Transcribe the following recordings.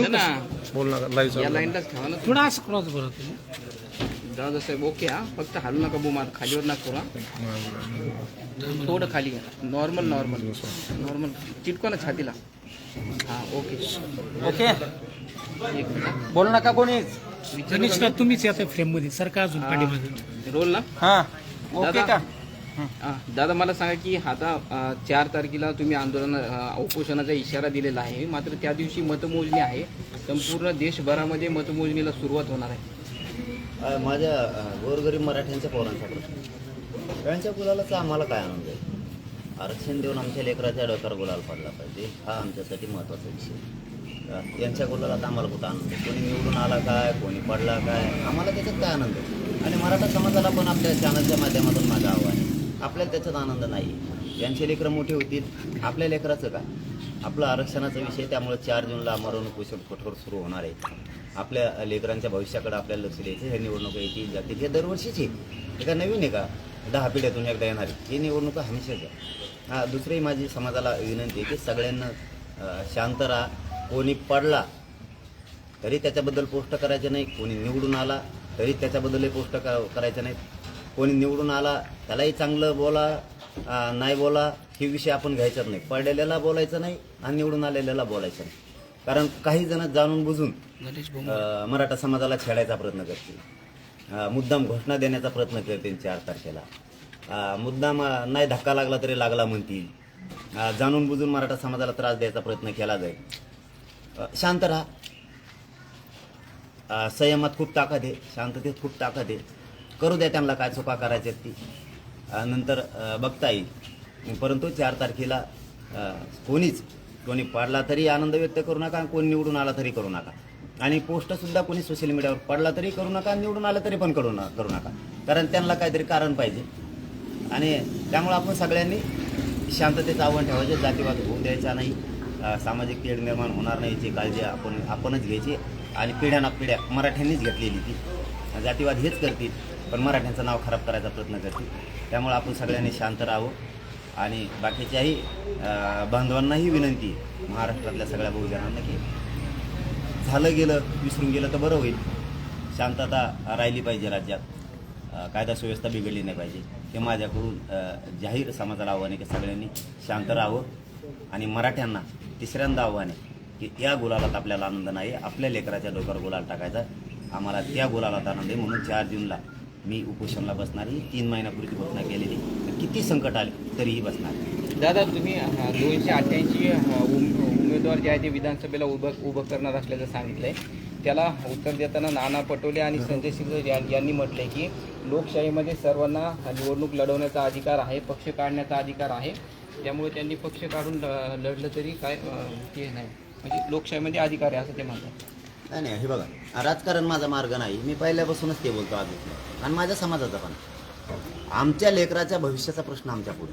ना बोल ना लाईव्ह या लाईनलाच ठेवा ना थोडा असं क्रॉस बरं तुम्ही दादा साहेब ओके हा फक्त हलू नका बुमार खालीवर नका करू हा थोडं खाली घ्या नॉर्मल नॉर्मल नॉर्मल चिटको ना छातीला हा ओके ओके एक मिनिट बोलू नका कोणीच गणेश तुम्हीच येता फ्रेम मध्ये सारखा अजून पाठीमध्ये रोल ना हा ओके दादा. का दादा मला सांगा की आता 4 तारखेला तुम्ही आंदोलन उपोषणाचा इशारा दिलेला आहे मात्र त्या दिवशी मतमोजणी आहे संपूर्ण देशभरामध्ये मतमोजणीला सुरुवात होणार आहे माझ्या गोरगरीब मराठ्यांच्या पोरांचा प्रश्न त्यांच्या गुलालाचा आम्हाला काय आनंद आहे आरक्षण देऊन आमच्या लेकराच्या डोक्यावर गुलाल पडला पाहिजे हा आमच्यासाठी महत्त्वाचा विषय यांच्या गुलालात आम्हाला कुठं आनंद आहे कोणी निवडून आला काय कोणी पडला काय आम्हाला त्याच्यात काय आनंद आहे आणि मराठा समाजाला पण आपल्या चॅनलच्या माध्यमातून माझं आव्हान आहे आपल्याला त्याच्यात आनंद नाही यांचे लेकरं मोठे होतील आपल्या लेकराचं काय आपलं आरक्षणाचा विषय त्यामुळे 4 जूनला मरण उपोषण कठोर सुरू होणार आहे आपल्या लेकरांच्या भविष्याकडे आपल्याला लक्ष द्यायचं हे निवडणूक येतील जातील हे दरवर्षीची हे का नवीन आहे का 10 पिढ्यातून एकदा येणारी ही निवडणूक हमेशाच आहे दुसरी माझी समाजाला विनंती आहे की सगळ्यांना शांत राहा कोणी पडला तरी त्याच्याबद्दल पोस्ट करायचं नाही कोणी निवडून आला तरी त्याच्याबद्दलही पोस्ट करायचं नाही कोणी निवडून आला त्यालाही चांगलं बोला नाही बोला हे विषय आपण घ्यायचाच नाही पडलेल्याला बोलायचं नाही आणि निवडून आलेल्याला बोलायचं नाही कारण काही जण जाणून बुजून मराठा समाजाला छेडायचा प्रयत्न करतील मुद्दाम घोषणा देण्याचा प्रयत्न करतील 4 तारखेला मुद्दाम नाही धक्का लागला तरी लागला म्हणतील जाणून बुजून मराठा समाजाला त्रास द्यायचा प्रयत्न केला जाईल शांत राहा संयमात खूप ताकद आहे शांततेत खूप ताकद आहे करू द्या त्यांना काय चुका करायच्या ती नंतर बघता येईल परंतु 4 तारखेला कोणी पडला तरी आनंद व्यक्त करू नका कोणी निवडून आला तरी करू नका आणि पोस्टसुद्धा कोणी सोशल मीडियावर पडला तरी करू नका निवडून आलं तरी पण करू नका कारण त्यांना काहीतरी कारण पाहिजे आणि त्यामुळे आपण सगळ्यांनी शांततेचं आव्हान ठेवायचे जातीवाद होऊ द्यायचा नाही सामाजिक तेढ निर्माण होणार नाही याची काळजी आपणच घ्यायची आणि पिढ्या मराठ्यांनीच घेतलेली ती जातीवाद हेच करतील पण मराठ्यांचं नाव खराब करायचा प्रयत्न करतील त्यामुळे आपण सगळ्यांनी शांत राहावं आणि बाकीच्याही बांधवांनाही विनंती आहे महाराष्ट्रातल्या सगळ्या बहुजनांना की झालं गेलं विसरून गेलं तर बरं होईल शांतता राहिली पाहिजे राज्यात कायदा सुव्यवस्था बिघडली नाही पाहिजे हे माझ्याकडून जाहीर समाजाला आव्हान आहे की सगळ्यांनी शांत राहावं आणि मराठ्यांना तिसऱ्यांदा आव्हान आहे की या गुलालात आपल्याला आनंद नाही आपल्या लेकराच्या डोक्यावर गुलाल टाकायचा आम्हाला त्या गुलालात आनंद आहे म्हणून 4 जूनला मी उपोषणाला बसणार ही 3 महिन्यापूर्वी घोषणा केलेली किती संकट आले तरीही बसणार दादा तुम्ही 288 उमेदवार जे आहे ते विधानसभेला उभं करणार असल्याचं सांगितलंय त्याला उत्तर देताना नाना पटोले आणि संजय सिंह यांनी म्हटलंय की लोकशाहीमध्ये सर्वांना निवडणूक लढवण्याचा अधिकार आहे पक्ष काढण्याचा अधिकार आहे त्यामुळे त्यांनी पक्ष काढून लढलं तरी काय ते नाही म्हणजे लोकशाहीमध्ये अधिकार आहे असं ते म्हणतात नाही हे बघा राजकारण माझा मार्ग नाही मी पहिल्यापासूनच ते बोलतो आजच आणि माझ्या समाजाचा पण आमच्या लेकराच्या भविष्याचा प्रश्न आमच्या पुढे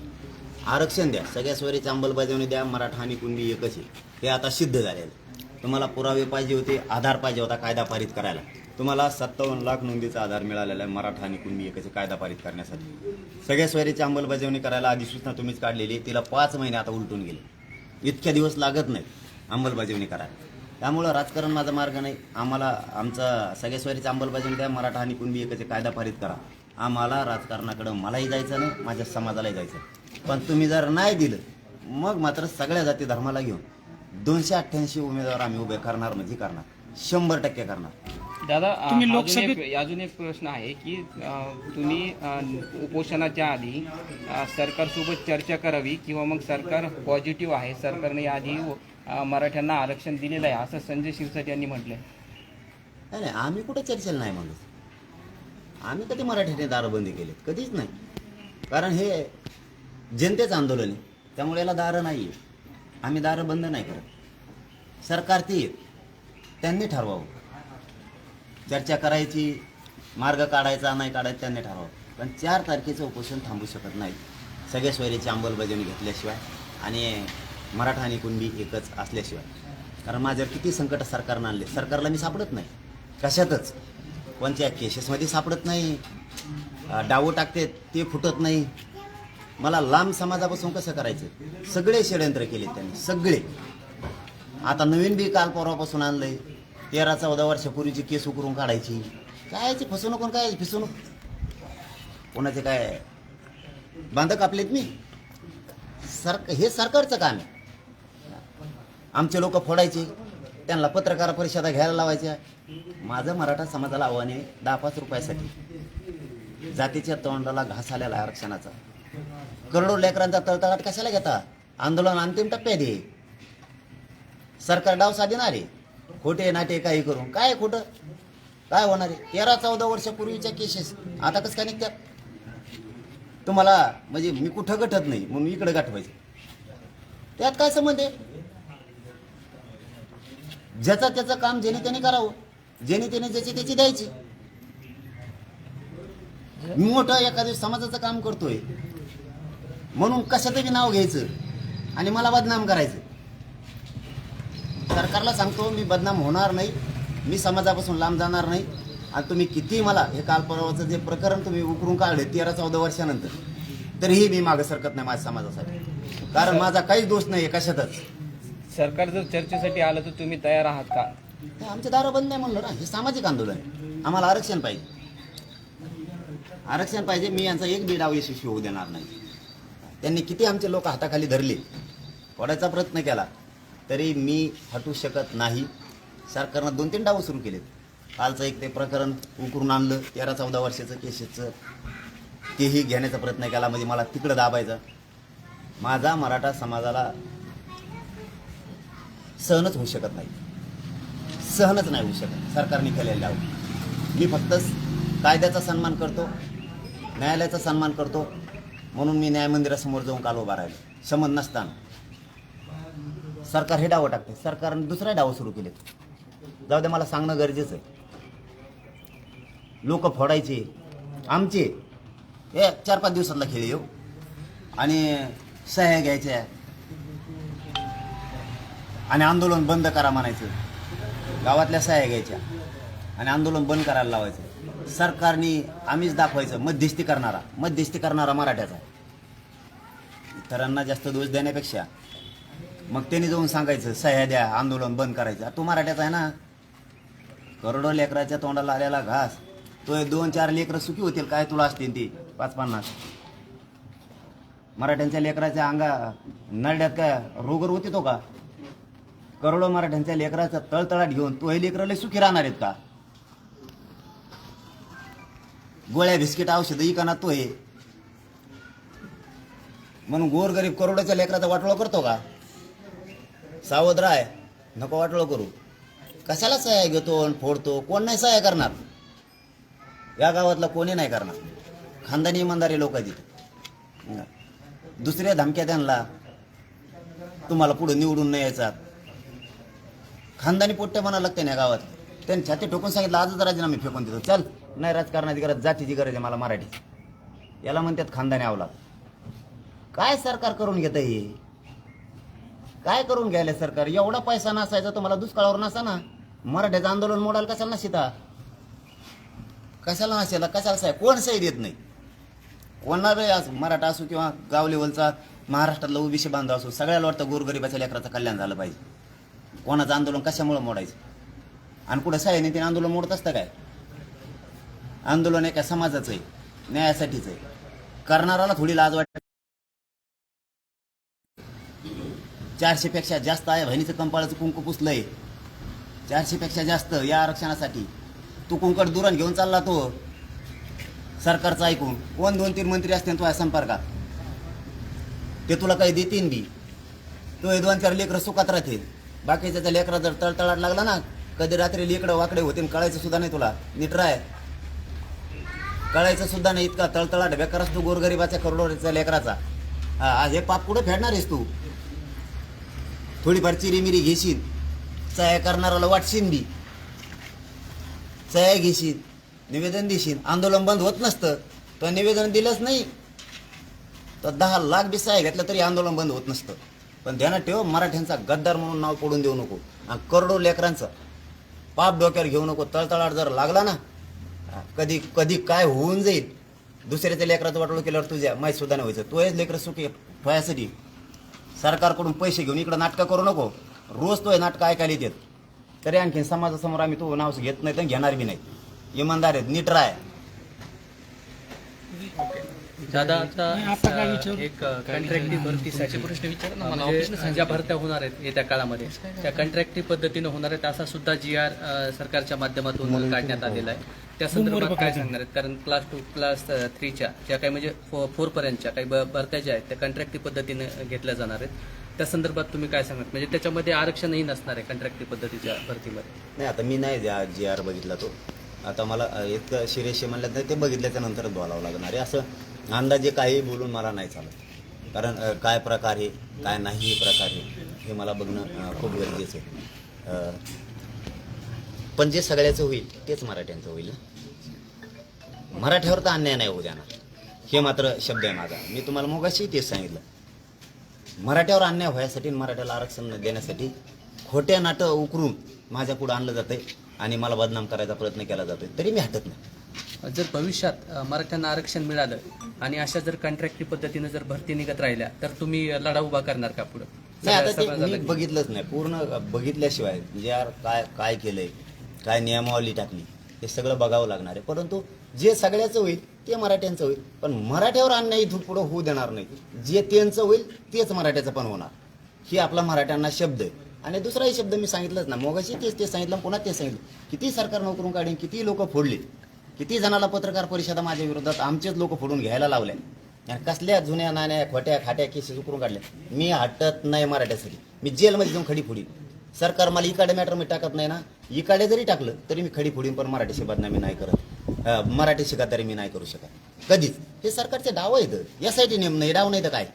आरक्षण द्या सगळ्या सोयरीची अंमलबजावणी द्या मराठा आणि कुणबी एकच आहे हे आता सिद्ध झालेलं तुम्हाला पुरावे पाहिजे होते आधार पाहिजे होता कायदा पारित करायला तुम्हाला 57 लाख नोंदीचा आधार मिळालेला आहे मराठा आणि कुणबी एकच कायदा पारित करण्यासाठी सगळ्या सोयरीची अंमलबजावणी करायला अधिसूचना तुम्हीच काढलेली तिला 5 महिने आता उलटून गेले इतक्या दिवस लागत नाही अंमलबजावणी करायला त्यामुळं राजकारण माझा मार्ग नाही आम्हाला आमचा सगळ्या सोयरीची अंमलबजावणी द्या मराठा आणि कुणबी एकच कायदा पारित करा आम्हाला राजकारणाकडं मलाही जायचं नाही माझ्या समाजालाही जायचं पण तुम्ही जर नाही दिलं मग मात्र सगळ्या जाती धर्माला घेऊन 288 उमेदवार आम्ही उभे करणार म्हणजे करणार 100% करणार दादा अजून एक प्रश्न आहे की तुम्ही उपोषणाच्या आधी सरकारसोबत चर्चा करावी किंवा मग सरकार पॉझिटिव्ह आहे सरकारने आधी मराठ्यांना आरक्षण दिलेलं आहे असं संजय शिरसाट यांनी म्हटलंय नाही आम्ही कुठे चर्चेला नाही म्हणत आम्ही कधी मराठ्याने दारबंदी केली कधीच नाही कारण हे जनतेचं आंदोलन आहे त्यामुळे याला दारं नाही आहे आम्ही दारं बंद नाही करत सरकार ती त्यांनी ठरवावं चर्चा करायची मार्ग काढायचा नाही काढायचा त्यांनी ठरवावं पण 4 तारखेचं उपोषण थांबू शकत नाही सगळ्या सोयरीची अंमलबजावणी घेतल्याशिवाय आणि मराठा आणि कुणबी एकच असल्याशिवाय कारण माझ्यावर किती संकट सरकारनं आणले सरकारला मी सापडत नाही कशातच कोणत्या केसेसमध्ये सापडत नाही डावं टाकते ते फुटत नाही मला लांब समाजापासून कसं करायचं सगळे षडयंत्र केले त्यांनी सगळे आता नवीन बी काल परवापासून आणलंय 13-14 वर्षापूर्वीची केस उकरून काढायची. काय याची फसवणूक आणि काय याची फसवणूक? कोणाचे काय बांध कापलेत मी? हे सरकारचं काम आहे. आमचे लोक फोडायचे, त्यांना पत्रकार परिषदा घ्यायला लावायच्या. माझं मराठा समाजाला आव्हान आहे 10-5 रुपयासाठी जातीच्या तोंडाला घास आलेला आहे आरक्षणाचा. करोडो लेकरांचा तळतळाट कशाला घेता? आंदोलन अंतिम टप्प्यात आहे. सरकार डाव साधणार आहे. खोटे नाटे काही करून काय खोटं काय होणार आहे? 13-14 वर्षापूर्वीच्या केसेस आता कसं काय निघतात? तुम्हाला म्हणजे मी कुठं गटत नाही म्हणून इकडे गाठवायचं, त्यात काय संबंध आहे? ज्याचा त्याचं काम ज्याने त्याने करावं, ज्याने त्याने ज्याची त्याची द्यायची. मी मोठं एखाद्या समाजाचं काम करतोय म्हणून कशातही नाव घ्यायचं आणि मला बदनाम करायचं. सरकारला सांगतो मी बदनाम होणार नाही, मी समाजापासून लांब जाणार नाही. आणि तुम्ही किती मला हे काल परवाचं जे प्रकरण तुम्ही उकरून काढले 13-14 वर्षानंतर, तरीही मी मागे सरकत नाही माझ्या समाजासाठी, कारण माझा काहीच दोष नाही कशातच. सरकार जर चर्चेसाठी आलं तर तुम्ही तयार आहात का? आमचे दारं बंद नाही म्हणलं ना. हे सामाजिक आंदोलन आहे. आम्हाला आरक्षण पाहिजे, आरक्षण पाहिजे. मी यांचा एक बी डाव यशस्वी होऊ देणार नाही. त्यांनी किती आमचे लोक हाताखाली धरले, फोडायचा प्रयत्न केला, तरी मी हटू शकत नाही. सरकारनं 2-3 डाव सुरू केलेत. कालचं एक ते प्रकरण उकरून आणलं 13-14 वर्षाचं केसेसचं, तेही घेण्याचा प्रयत्न केला, म्हणजे मला तिकडं दाबायचं. माझा मराठा समाजाला सहनच होऊ शकत नाही, सहनच नाही होऊ शकत सरकारने केलेलं डाव. मी फक्त कायद्याचा सन्मान करतो, न्यायालयाचा सन्मान करतो, म्हणून मी न्यायमंदिरासमोर जाऊन काल उभा राहिलो. संबंध नसताना सरकार हे डावं टाकते. सरकारने दुसरा डाव सुरू केलेत. जाऊ दे, मला सांगणं गरजेचं आहे. लोक फोडायचे आमचे, हे 4-5 दिवसातला खेळ येऊ आणि सह्या घ्यायच्या आणि आंदोलन बंद करा म्हणायचं. गावातल्या सह्या घ्यायच्या आणि आंदोलन बंद करायला लावायचं. सरकारने आम्हीच दाखवायचं मध्यस्थी करणारा मराठ्याचा. इतरांना जास्त दोष देण्यापेक्षा मग त्यांनी जाऊन सांगायचं सह्या द्या, आंदोलन बंद करायचं. तो मराठ्याचा आहे ना. करोडो लेकराच्या तोंडाला आलेला घास. तो 2-4 लेकरं सुखी होतील काय तुला असतील ती 5-50. मराठ्यांच्या लेकराच्या अंगा नरड्यात काय रोगर होती तो का? करोडो मराठ्यांच्या लेकराचा तळतळाट घेऊन तो हे लेकरं लय सुखी राहणार आहेत का? गोळ्या बिस्किट औषधं इकाना तो हे म्हणून गोरगरीब करोडोच्या लेकराचा वाटोळा करतो का? सावध राय, नको वाटोळा करू. कशाला सहाय्य घेतो आणि फोडतो? कोण नाही सहाय्य करणार या गावातला, कोणी नाही करणार. खानदानी इमानदारी लोक तिथे. दुसऱ्या धमक्या त्यांना तुम्हाला पुढे निवडून नाही यायचा. खानदानी पोट्टे म्हणायला लागते ना गावात. त्यांनी छाती ठोकून सांगितलं आजच राजीनामे फेकून देतो. चल, नाही राजकारणाची गरज, जातीची गरज आहे मला मराठी. याला म्हणतात खानदानी अवलाद. काय सरकार करून घेत हे? काय करून घ्यायला सरकार? एवढा पैसा नसायचा तुम्हाला दुष्काळावर नसा ना. मराठ्याचं आंदोलन मोडायला कशाला नशिता? कशाला नसेला? कशाला साहेब कोण सही देत नाही? कोणाला मराठा असो किंवा गाव लेवलचा महाराष्ट्रातला ओबीसी बांधव असो, सगळ्याला वाटतं गोरगरिबाच्या लेकराचं कल्याण झालं पाहिजे. कोणाचं आंदोलन कशामुळे मोडायचं? आणि कुठं साहेब ते आंदोलन मोडत असतं काय? आंदोलन एका समाजाचं आहे, न्यायासाठीच आहे. करणाराला थोडी लाज वाटते. 400 पेक्षा जास्त आहे बहिणीचं कंपाळाचं कुंकू पुसलंय. 400 पेक्षा जास्त या आरक्षणासाठी. तू कुंकड दुरण घेऊन चालला तो सरकारचं ऐकून. कोण 2-3 मंत्री असतील तुझ्या संपर्कात, ते तुला काही देतील बी. तो 2-4 लेकरं सुखात राहतील. बाकीच्या लेकरा जर तळतळाट लागला ना, कधी रात्री लेकडं वाकडे होतील कळायचं सुद्धा नाही तुला. नीट राय, कळायचं सुद्धा नाही. इतका तळतळाट बेकार असतो गोरगरिबाच्या करोडोच्या लेकराचा. हा, हे पाप कुठं फेडणार आहेस तू? थोडीफार चिरीमिरी घेशील, सहाय्य करणाराला वाटशील बी, सहाय्य घेशील, निवेदन देशील. आंदोलन बंद होत नसतं. तो निवेदन दिलंच नाही तर 10 लाख बी सहाय्य घेतलं तरी आंदोलन बंद होत नसतं. पण ध्यानात ठेव, मराठ्यांचा गद्दार म्हणून नाव पडून देऊ नको. आणि करोडो लेकरांचं पाप डोक्यावर घेऊ नको. तळतळाट जर लागला ना, कधी कधी काय होऊन जाईल. दुसऱ्याच्या लेकराचं वाटोळं केल्यावर तुझ्या माहीत सुद्धा नाही व्हायचं. तो हेच लेकरं सुखी ठेवायसाठी सरकारकडून पैसे घेऊन इकडं नाटकं करू नको. रोज तो नाटक ऐकायला येतात, तरी आणखीन समाजासमोर आम्ही तो नाव घेत नाही तर घेणार बी नाही. इमानदार आहेत, नीट राय. दादा नाही, आता काय आता विचारू? एक कंट्रॅक्टी भरतीसाठी म्हणजे ज्या भरत्या होणार आहेत येत्या काळामध्ये त्या कंट्रॅक्टी पद्धतीनं होणार आहेत असा सुद्धा GR सरकारच्या माध्यमातून काढण्यात आलेला आहे. त्या संदर्भात काय सांगणार आहेत? कारण क्लास 2 क्लास 3च्या ज्या काही म्हणजे 4 पर्यंतच्या काही भरत्या ज्या आहेत त्या कंट्रॅक्टी पद्धतीनं घेतल्या जाणार आहेत. त्या संदर्भात तुम्ही काय सांगणार? म्हणजे त्याच्यामध्ये आरक्षणही नसणार आहे कंट्रॅक्टी पद्धतीच्या भरतीमध्ये. नाही, आता मी नाही GR बघितला तो. आता मला इतकं शिरेशी म्हणलं तर ते बघितल्याच्या नंतरच बोलावं लागणार आहे. असं अंदाजे काही बोलून मला नाही चालत, कारण काय प्रकार आहे काय नाही प्रकार आहे हे मला बघणं खूप गरजेचं आहे. पण जे सगळ्याचं होईल तेच मराठ्यांचं होईल. मराठ्यावर तर अन्याय नाही होऊ देणार, हे मात्र शब्द आहे माझा. मी तुम्हाला मगाशी तेच सांगितलं, मराठ्यावर अन्याय व्हायसाठी मराठ्याला आरक्षण देण्यासाठी खोट्या नाटं उकरून माझ्या पुढं आणलं जातंय आणि मला बदनाम करायचा प्रयत्न केला जातोय, तरी मी हटत नाही. जर भविष्यात मराठ्यांना आरक्षण मिळालं आणि अशा जर कंट्रॅक्टी पद्धतीनं जर भरती निघत राहिल्या तर तुम्ही लढा उभा करणार का पुढे? नाही, आता ते मी बघितलंच नाही. पूर्ण बघितल्याशिवाय यार काय काय केलंय, काय नियमावली टाकली, हे सगळं बघावं लागणार आहे. परंतु जे सगळ्याचं होईल ते मराठ्यांचं होईल, पण मराठ्यावर अन्याय इथून पुढं होऊ देणार नाही. जे त्यांचं होईल तेच मराठ्याचं पण होणार, ही आपला मराठ्यांना शब्द आहे. आणि दुसराही शब्द मी सांगितलंच ना, मगाशी ते सांगितलं, पुन्हा ते सांगितलं. किती सरकार नोकरून काढीन, किती लोक फोडले, किती जणाला पत्रकार परिषदा माझ्या विरोधात आमचेच लोक फोडून घ्यायला लावल्या, आणि कसल्या जुन्या नाण्या खोट्या खाट्या केसेस उकरून काढल्या. मी हटत नाही मराठ्यासाठी. मी जेलमध्ये जाऊन खडी फोडीन. सरकार मला इकडे मॅटर मी टाकत नाही ना, इकडे जरी टाकलं तरी मी खडी फोडीन, पण मराठीशी बदनामी नाही करत. मराठी शिकादारी मी नाही करू शकत कधीच. हे सरकारचे डाव आहेत. यासाठी नेमणं हे डाव नाही तर काय.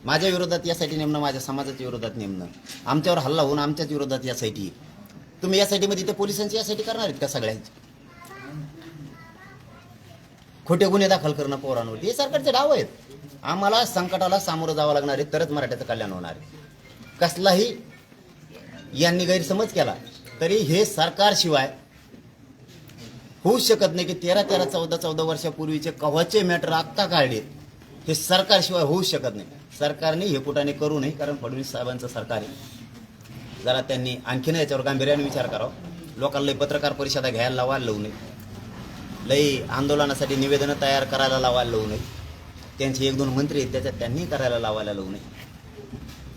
माझ्या विरोधात यासाठी नेमणं, माझ्या समाजाच्या विरोधात नेमणं, आमच्यावर हल्ला होऊन आमच्याच विरोधात यासाठी. तुम्ही यासाठी मध्ये ते पोलिसांची यासाठी करणार आहेत का सगळ्यांची? खोटे गुन्हे दाखल करणं पोरांवरती, हे सरकारचे डाव आहेत. आम्हाला संकटाला सामोरं जावं लागणार आहे, तरच मराठ्याचं कल्याण होणार आहे. कसलाही यांनी गैरसमज केला तरी हे सरकारशिवाय होऊ शकत नाही. की 13-13, 14-14 वर्षापूर्वीचे कव्हाचे मॅटर आत्ता काढले, हे सरकारशिवाय होऊ शकत नाही. सरकारने हे कुठाने करू नये, कारण फडणवीस साहेबांचं सरकार आहे. जरा त्यांनी आणखीन याच्यावर गांभीर्याने विचार करावा. लोकांना लई पत्रकार परिषदा घ्यायला लावायला लावू नये, लई आंदोलनासाठी निवेदनं तयार करायला लावायला लावू नये. त्यांचे 1-2 मंत्री आहेत त्याच्यात त्यांनी करायला लावायला लावू नये.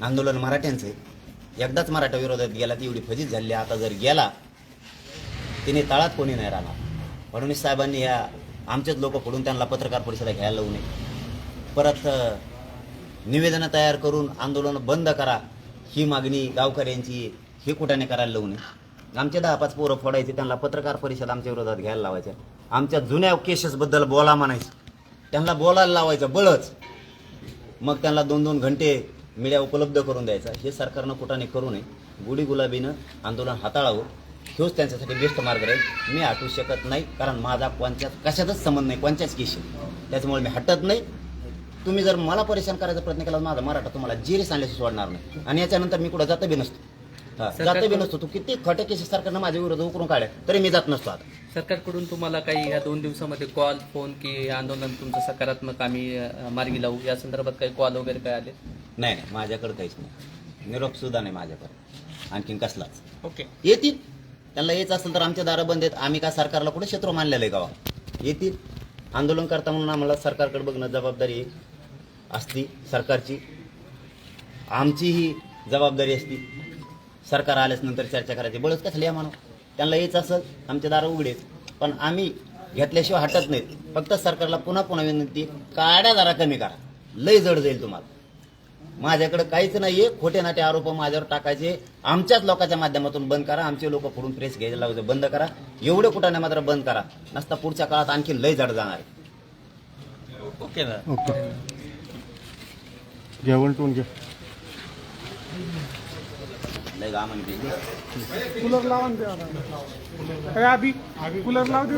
आंदोलन मराठ्यांचं आहे. एकदाच मराठा विरोधात गेला ती एवढी फजित झाली. आता जर गेला तिने तळात कोणी नाही राहणार. फडणवीस साहेबांनी या आमचेच लोक फोडून त्यांना पत्रकार परिषदा घ्यायला लावू नये. परत निवेदनं तयार करून आंदोलन बंद करा ही मागणी गावकऱ्यांची, हे कुठाने करायला लावू नये. आमचे 10-5 पोरं फोडायचे, त्यांना पत्रकार परिषद आमच्या विरोधात घ्यायला लावायच्या. आमच्या जुन्या केसेसबद्दल बोला म्हणायचं, त्यांना बोलायला लावायचं बळच. मग त्यांना 2-2 घंटे मीडिया उपलब्ध करून द्यायचा. हे सरकारनं कुठाने करू नये. गुढी गुलाबीनं आंदोलन हाताळावं, हेच त्यांच्यासाठी बेस्ट मार्ग राहील. मी हटू शकत नाही, कारण माझा कशातच संबंध नाही, कोणत्याच केशी. त्याच्यामुळे मी हटत नाही. तुम्ही जर मला परेशान करायचा प्रयत्न केला, माझा मराठा तुम्हाला जेरी सांगल्याशी सोडणार नाही. आणि याच्यानंतर मी कुठं जातं बी नसतो, जातं बी नसतो. तू किती खोट्या केसेस सरकारनं माझ्या विरोधात उकरून काढल्या तरी मी जात नसतो. आता सरकारकडून तुम्हाला काही या 2 दिवसामध्ये कॉल, फोन की हे आंदोलन तुमचं सकारात्मक आम्ही मार्गी लावू या संदर्भात काही कॉल वगैरे काय आले? नाही, माझ्याकडे काहीच नाही. निरोप सुद्धा नाही माझ्याकडे आणखीन कसलाच. ओके, येतील. त्यांना यायचं असेल तर आमच्या दारं बंद आहेत. आम्ही काय सरकारला कुठे शत्रू मानलेलं आहे गावा? येतील. आंदोलन करता म्हणून आम्हाला सरकारकडे बघणं जबाबदारी असती सरकारची. आमचीही जबाबदारी असती. सरकार आल्याच नंतर चर्चा करायची. बळच कसली या म्हणून त्यांना यायचं असेल आमच्या दारं उघडे, पण आम्ही घेतल्याशिवाय हटत नाहीत. फक्त सरकारला पुन्हा पुन्हा विनंती, काड्या जरा कमी करा, लय जड जाईल तुम्हाला. माझ्याकडे काहीच नाहीये. खोटे नाटे आरोप माझ्यावर टाकायचे आमच्याच लोकांच्या माध्यमातून बंद करा. आमचे लोक फोडून प्रेस घ्यायला लावायचं बंद करा. एवढे कुठाने मात्र बंद करा, नसता पुढच्या काळात आणखी लय जड जाणार आहे. ओके ना. ओके, जेवण टून घ्या. लय गा म्हणते. कूलर लावा ना ते आता. अभी कूलर लाव दे.